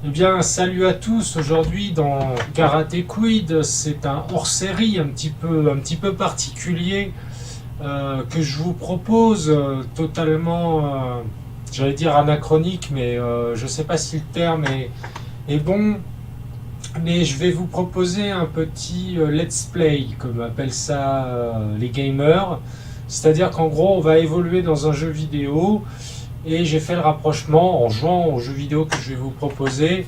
Eh bien, salut à tous. Aujourd'hui, dans Karate Quid, c'est un hors-série un petit peu particulier que je vous propose, totalement, j'allais dire anachronique, mais je ne sais pas si le terme est bon. Mais je vais vous proposer un petit let's play, comme appellent ça les gamers. C'est-à-dire qu'en gros, on va évoluer dans un jeu vidéo. Et j'ai fait le rapprochement en jouant aux jeux vidéo que je vais vous proposer.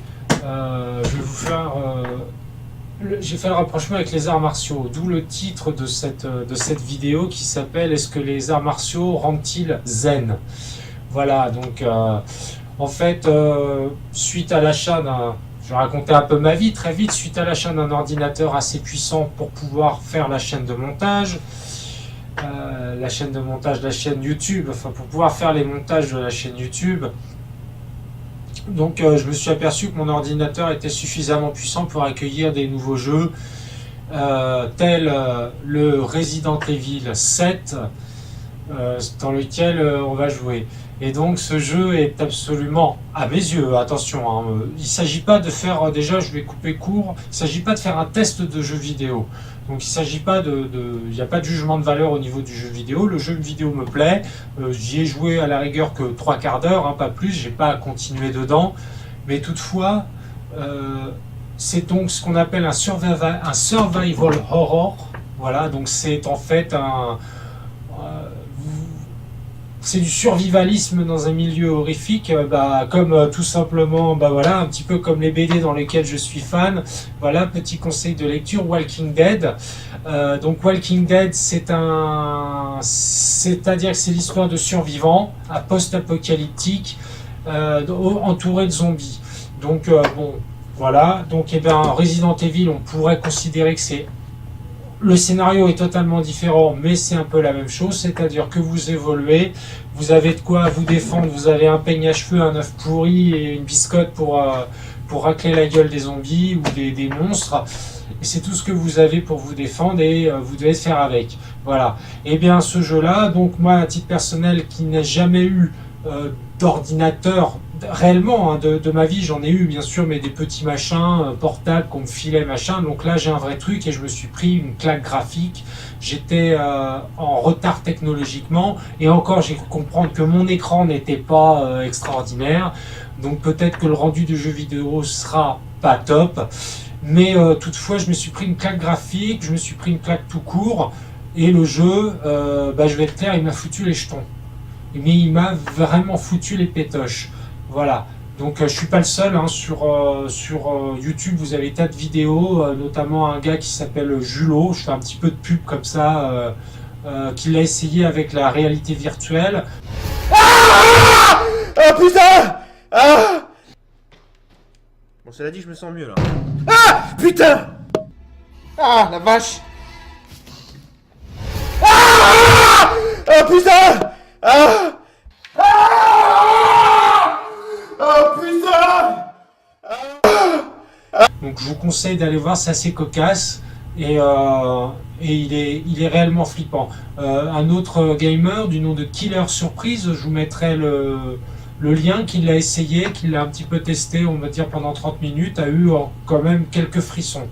J'ai fait le rapprochement avec les arts martiaux, d'où le titre de cette vidéo qui s'appelle Est-ce que les arts martiaux rendent-ils zen? Voilà, donc en fait, suite à l'achat d'un. Je vais raconter un peu ma vie très vite. Suite à l'achat d'un ordinateur assez puissant pour pouvoir faire la chaîne de montage, la chaîne YouTube, enfin pour pouvoir faire les montages de la chaîne YouTube. Donc je me suis aperçu que mon ordinateur était suffisamment puissant pour accueillir des nouveaux jeux tels le Resident Evil 7 dans lequel on va jouer. Et donc ce jeu est absolument, à mes yeux, attention, hein, il ne s'agit pas de faire, déjà je vais couper court, il ne s'agit pas de faire un test de jeu vidéo. Donc il s'agit pas il n'y a pas de jugement de valeur au niveau du jeu vidéo. Le jeu vidéo me plaît, j'y ai joué à la rigueur que 3/4 d'heure, hein, pas plus, j'ai pas à continuer dedans. Mais toutefois, c'est donc ce qu'on appelle un survival horror. Voilà, donc c'est en fait c'est du survivalisme dans un milieu horrifique, comme tout simplement, voilà, un petit peu comme les BD dans lesquels je suis fan. Voilà, petit conseil de lecture, Walking Dead. Donc Walking Dead, c'est-à-dire que c'est l'histoire de survivants à post-apocalyptique entourés de zombies. Donc bon, voilà. Donc Resident Evil, on pourrait considérer que c'est le scénario est totalement différent, mais c'est un peu la même chose, c'est-à-dire que vous évoluez, vous avez de quoi vous défendre, vous avez un peigne à cheveux, un œuf pourri et une biscotte pour racler la gueule des zombies ou des monstres. Et c'est tout ce que vous avez pour vous défendre et vous devez faire avec. Voilà. Et bien ce jeu-là, donc moi à titre personnel qui n'ai jamais eu d'ordinateur réellement, hein, de ma vie, j'en ai eu bien sûr, mais des petits machins portables qu'on me filait machin. Donc là j'ai un vrai truc et je me suis pris une claque graphique. J'étais en retard technologiquement et encore j'ai cru comprendre que mon écran n'était pas extraordinaire. Donc peut-être que le rendu du jeu vidéo sera pas top, mais toutefois je me suis pris une claque graphique, je me suis pris une claque tout court et le jeu, je vais être clair, il m'a foutu les jetons. Mais il m'a vraiment foutu les pétoches. Voilà. Donc je suis pas le seul, hein, sur YouTube vous avez tas de vidéos, notamment un gars qui s'appelle Julot, je fais un petit peu de pub comme ça, qui l'a essayé avec la réalité virtuelle. Ah, oh putain. Ah. Bon, cela dit, je me sens mieux là. Ah putain. Ah la vache. Ah, oh putain. Ah. Ah. Oh putain. Donc je vous conseille d'aller voir, c'est assez cocasse et il est réellement flippant. Un autre gamer du nom de Killer Surprise, je vous mettrai le lien, qui l'a essayé, qui l'a un petit peu testé, on va dire pendant 30 minutes, a eu quand même quelques frissons.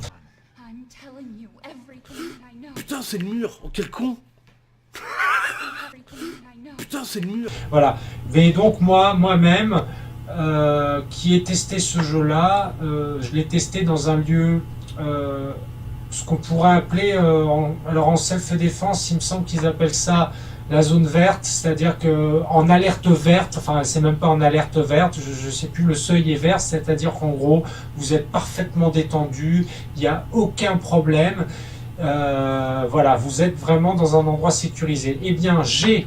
Putain, c'est le mur. Oh, quel con. Putain, c'est le mur. Voilà. Mais donc moi-même, qui ai testé ce jeu-là, je l'ai testé dans un lieu, ce qu'on pourrait appeler, en self-défense, il me semble qu'ils appellent ça la zone verte, c'est-à-dire qu'en alerte verte, enfin c'est même pas en alerte verte, je sais plus, le seuil est vert, c'est-à-dire qu'en gros, vous êtes parfaitement détendu, il n'y a aucun problème, voilà, vous êtes vraiment dans un endroit sécurisé. Eh bien, j'ai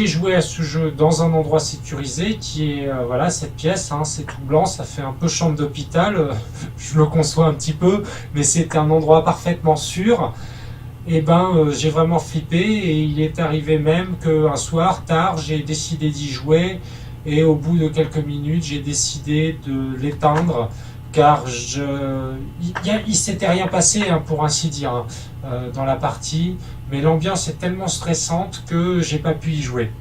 joué à ce jeu dans un endroit sécurisé qui est, voilà, cette pièce, hein, c'est tout blanc, ça fait un peu chambre d'hôpital, je le conçois un petit peu, mais c'est un endroit parfaitement sûr. Et j'ai vraiment flippé et il est arrivé même qu'un soir, tard, j'ai décidé d'y jouer et au bout de quelques minutes, j'ai décidé de l'éteindre car il s'était rien passé, hein, pour ainsi dire, hein, dans la partie, mais l'ambiance est tellement stressante que j'ai pas pu y jouer.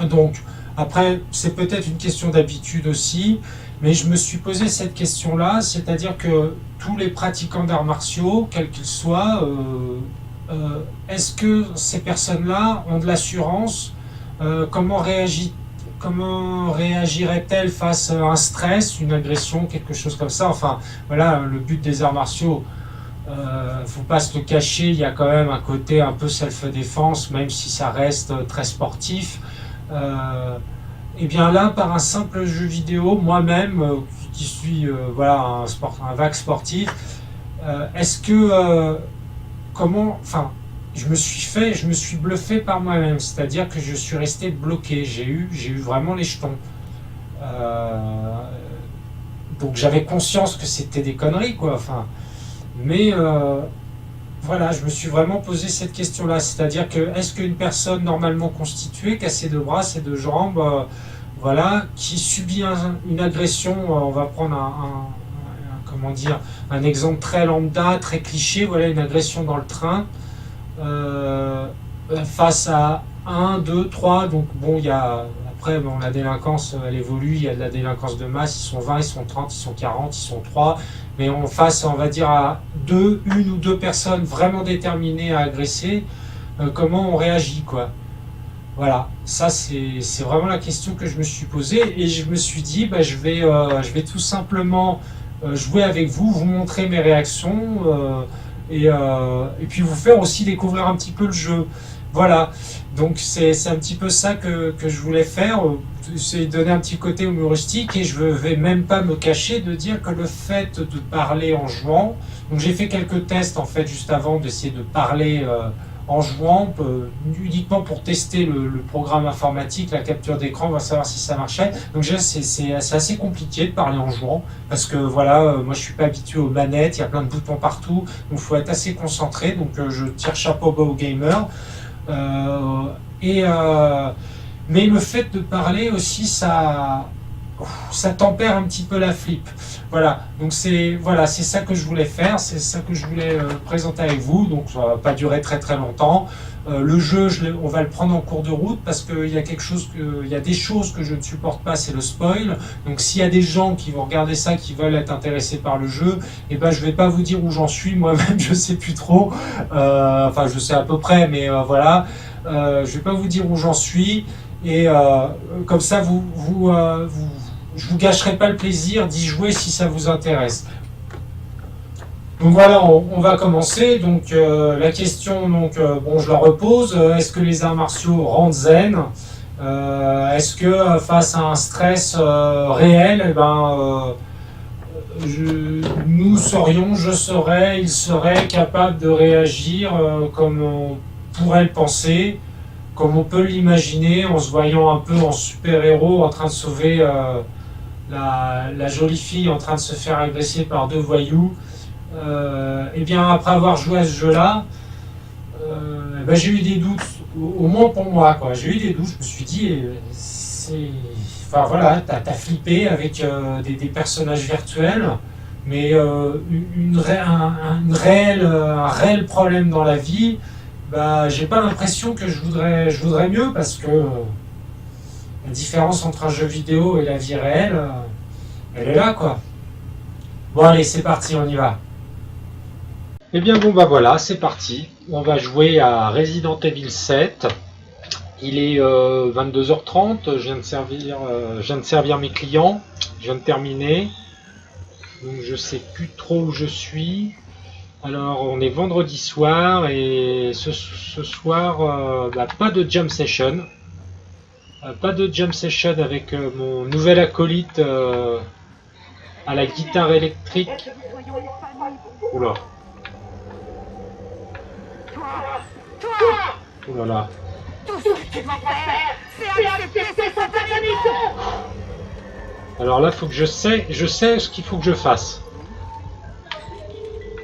Donc, après, c'est peut-être une question d'habitude aussi, mais je me suis posé cette question-là, c'est-à-dire que tous les pratiquants d'arts martiaux, quels qu'ils soient, est-ce que ces personnes-là ont de l'assurance? Comment réagirait-elle face à un stress, une agression, quelque chose comme ça? Enfin, voilà, le but des arts martiaux, faut pas se le cacher, il y a quand même un côté un peu self-défense, même si ça reste très sportif. Et bien là, par un simple jeu vidéo, moi-même, qui suis voilà, un vague sportif, est-ce que enfin, je me suis bluffé par moi-même, c'est-à-dire que je suis resté bloqué, j'ai eu vraiment les jetons. Donc j'avais conscience que c'était des conneries, quoi. Enfin, mais voilà, je me suis vraiment posé cette question-là, c'est-à-dire que est-ce qu'une personne normalement constituée, qui a ses deux bras, ses deux jambes, voilà, qui subit une agression, on va prendre comment dire, un exemple très lambda, très cliché, voilà, une agression dans le train, face à 1, 2, 3, donc bon, il y a, après, bon, la délinquance, elle évolue, il y a de la délinquance de masse, ils sont 20, ils sont 30, ils sont 40, ils sont 3, mais face, on va dire, à une ou deux personnes vraiment déterminées à agresser, comment on réagit, quoi. Voilà, ça c'est vraiment la question que je me suis posée, et je me suis dit, bah, je vais tout simplement jouer avec vous, vous montrer mes réactions, et puis vous faire aussi découvrir un petit peu le jeu. Voilà, donc c'est un petit peu ça que je voulais faire, c'est donner un petit côté humoristique, et je ne vais même pas me cacher de dire que le fait de parler en jouant, donc j'ai fait quelques tests en fait juste avant d'essayer de parler en jouant, uniquement pour tester le programme informatique, la capture d'écran, on va savoir si ça marchait. Donc c'est assez compliqué de parler en jouant, parce que voilà, moi je suis pas habitué aux manettes, il y a plein de boutons partout, donc il faut être assez concentré, donc je tire chapeau bas aux gamers. Mais le fait de parler aussi, ça tempère un petit peu la flip. Voilà, donc c'est ça que je voulais faire, c'est ça que je voulais présenter avec vous, donc ça va pas durer très très longtemps. Le jeu, on va le prendre en cours de route, parce qu'il y a des choses que je ne supporte pas, c'est le spoil. Donc s'il y a des gens qui vont regarder ça, qui veulent être intéressés par le jeu, et ben je vais pas vous dire où j'en suis, moi-même je sais plus trop, enfin je sais à peu près, mais voilà, je vais pas vous dire où j'en suis, et comme ça je vous gâcherai pas le plaisir d'y jouer si ça vous intéresse. Donc voilà, on va commencer. Donc la question, bon, je la repose. Est-ce que les arts martiaux rendent zen? Est-ce que face à un stress réel, eh ben, je serais, il serait capable de réagir comme on pourrait le penser, comme on peut l'imaginer, en se voyant un peu en super-héros en train de sauver la jolie fille en train de se faire agresser par deux voyous. Et bien après avoir joué à ce jeu-là, ben, j'ai eu des doutes, au moins pour moi, quoi. J'ai eu des doutes, je me suis dit, enfin voilà, t'as flippé avec des personnages virtuels, mais un réel problème dans la vie, bah, j'ai pas l'impression que je voudrais mieux, parce que la différence entre un jeu vidéo et la vie réelle, elle est là, quoi. Bon allez, c'est parti, on y va. Eh bien bon bah voilà, c'est parti. On va jouer à Resident Evil 7. Il est 22h30, je viens de servir mes clients, je viens de terminer. Donc je sais plus trop où je suis. Alors on est vendredi soir, et ce soir, pas de jam session. Pas de jam session avec mon nouvel acolyte à la guitare électrique. Oula. Oulala. Tout ce que tu vas faire, c'est accepter ces satanismes. Alors là, faut que je sais ce qu'il faut que je fasse.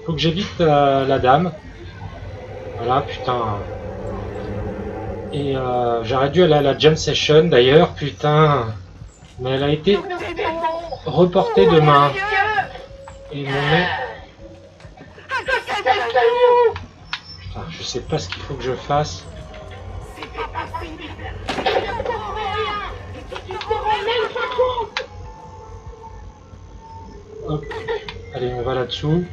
Faut que j'évite la dame. Voilà, putain. Et j'aurais dû aller à la jam session d'ailleurs, putain. Mais elle a été reportée demain. Et mon nez... Putain, je sais pas ce qu'il faut que je fasse. Hop. Allez, on va là-dessous.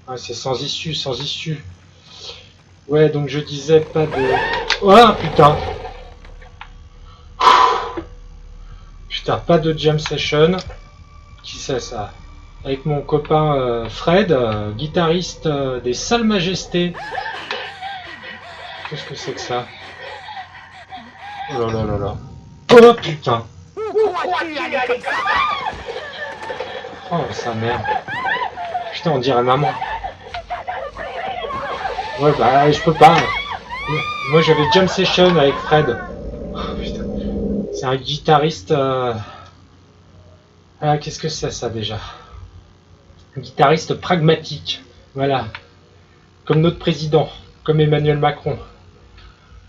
Ah, c'est sans issue, sans issue. Ouais, donc je disais pas de... Oh putain. Putain, pas de jam session. Qui c'est ça? Avec mon copain Fred, guitariste des Salles Majestés. Qu'est-ce que c'est que ça? Oh là là là là. Oh putain. Oh sa mère. Putain, on dirait maman. Ouais bah je peux pas. Moi j'avais jam session avec Fred. Oh, putain. C'est un guitariste... Ah, qu'est-ce que c'est ça déjà? Un guitariste pragmatique. Voilà. Comme notre président. Comme Emmanuel Macron.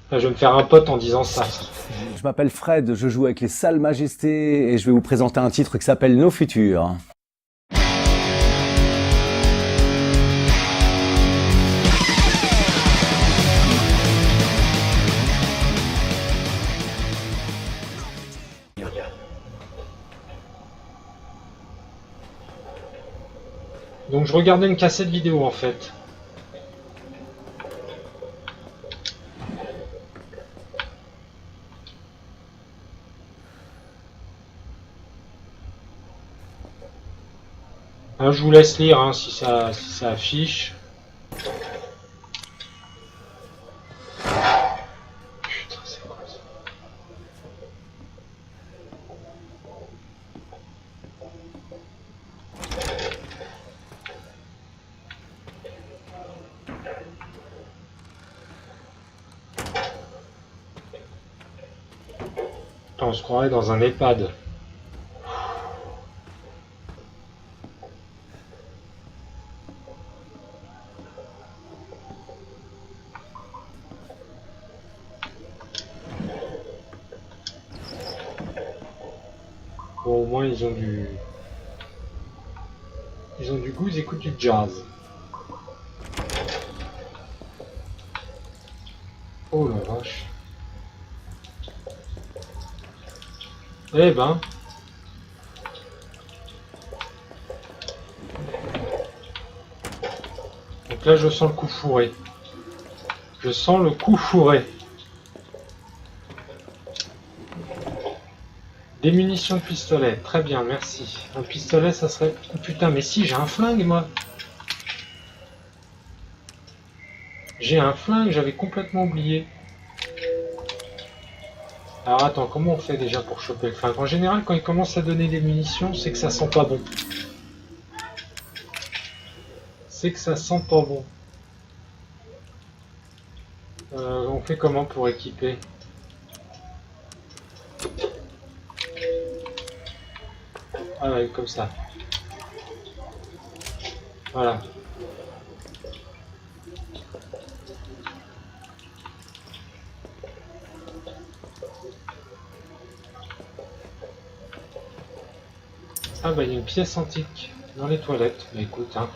Là, je vais me faire un pote en disant ça. Je m'appelle Fred, je joue avec les Salles Majestés et je vais vous présenter un titre qui s'appelle Nos Futurs. Donc je regardais une cassette vidéo en fait. Hein, je vous laisse lire hein, si ça affiche. Putain, c'est quoi ça? Putain, on se croirait dans un EHPAD. Bon, au moins ils ont du goût, ils écoutent du jazz. Oh la vache. Eh ben. Donc là je sens le coup fourré. Je sens le coup fourré. Des munitions de pistolet, très bien, merci. Un pistolet, ça serait... Oh, putain, mais si, j'ai un flingue, moi. J'ai un flingue, j'avais complètement oublié. Alors attends, comment on fait déjà pour choper le flingue? En général, quand il commence à donner des munitions, c'est que ça sent pas bon. C'est que ça sent pas bon. On fait comment pour équiper? Ah ouais, comme ça. Voilà. Ah bah il y a une pièce antique dans les toilettes. Mais écoute, hein.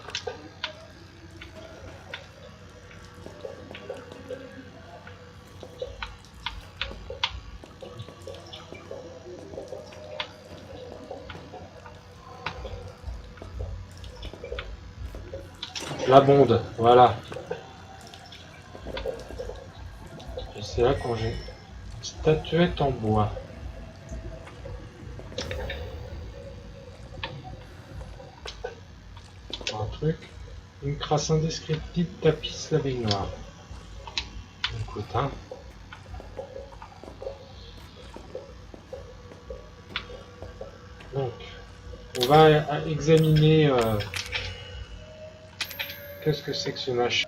La bonde, voilà. Et c'est là qu'on j'ai une statuette en bois. Un truc. Une crasse indescriptible tapisse la baignoire. Écoute, hein. Donc, on va examiner... Qu'est-ce que c'est que ce machin?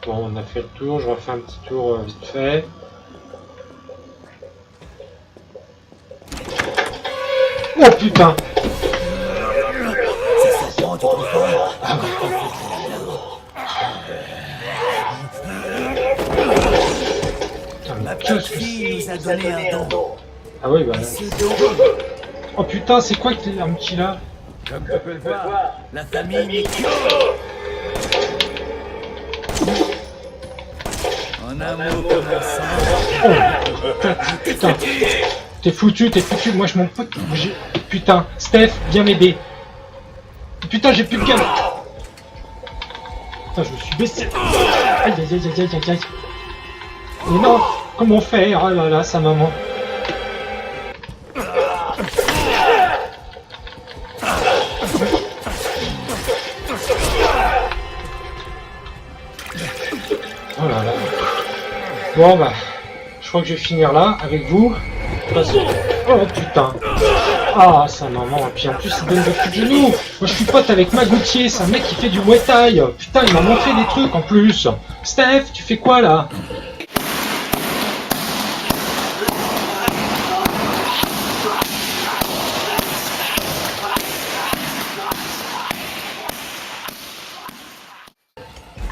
Bon, on a fait le tour, je refais un petit tour vite fait. Oh putain. Notre fille nous a donné un don. Ah oui, bah. Ce don, Oh putain, c'est quoi un petit là? comme tu peux le voir, la famille Mikio. En un mot comme un sang. Putain. T'es foutu, moi je m'en fous. Putain, Steph, viens m'aider. Putain, j'ai plus de gamme. Putain, je me suis baissé. Aïe, aïe, aïe, aïe, aïe, aïe. Mais non, comment faire? Oh là là, sa maman. Oh là là. Bon bah, je crois que je vais finir là avec vous. Parce que... Oh putain. Ah, sa maman. Et puis en plus, il donne des coups de genoux. Moi, je suis pote avec Magoutier. C'est un mec qui fait du Muay Thai. Putain, il m'a montré des trucs en plus. Steph, tu fais quoi là?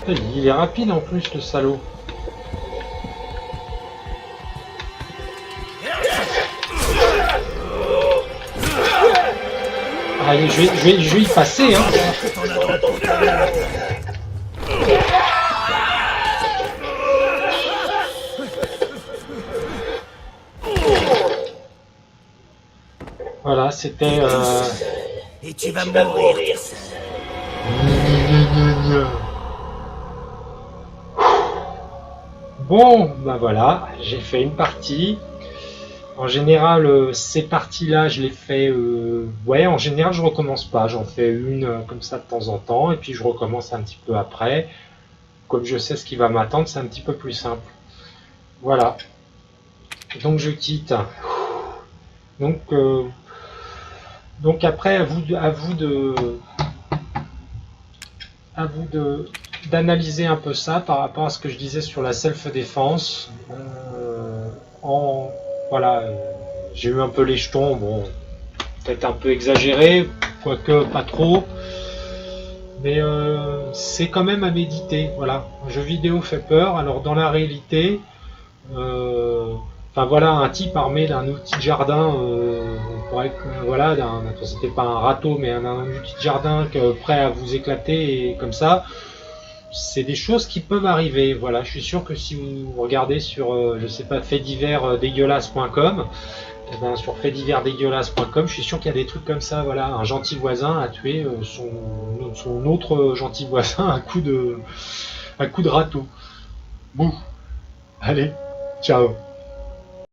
Putain, il est rapide en plus, le salaud. Allez, je vais y passer, hein. Voilà, c'était... Et tu vas mourir, ta sœur. Bon, bah voilà, j'ai fait une partie. En général, ces parties-là, je les fais... Ouais, en général, je recommence pas. J'en fais une comme ça de temps en temps, et puis je recommence un petit peu après. Comme je sais ce qui va m'attendre, c'est un petit peu plus simple. Voilà. Donc je quitte. Donc après, à vous d'analyser un peu ça par rapport à ce que je disais sur la self-défense. Voilà, j'ai eu un peu les jetons, bon, peut-être un peu exagéré, quoique pas trop, mais c'est quand même à méditer. Voilà, un jeu vidéo fait peur, alors dans la réalité, enfin voilà, un type armé d'un outil de jardin, on pourrait, voilà, c'était pas un râteau, mais un outil de jardin prêt à vous éclater, et comme ça, c'est des choses qui peuvent arriver. Voilà, je suis sûr que si vous regardez sur, je sais pas, faitsdiversdégueulasses.com, eh ben, sur faitsdiversdégueulasses.com, je suis sûr qu'il y a des trucs comme ça. Voilà, un gentil voisin a tué son autre gentil voisin à coup de râteau. Bon, allez, ciao.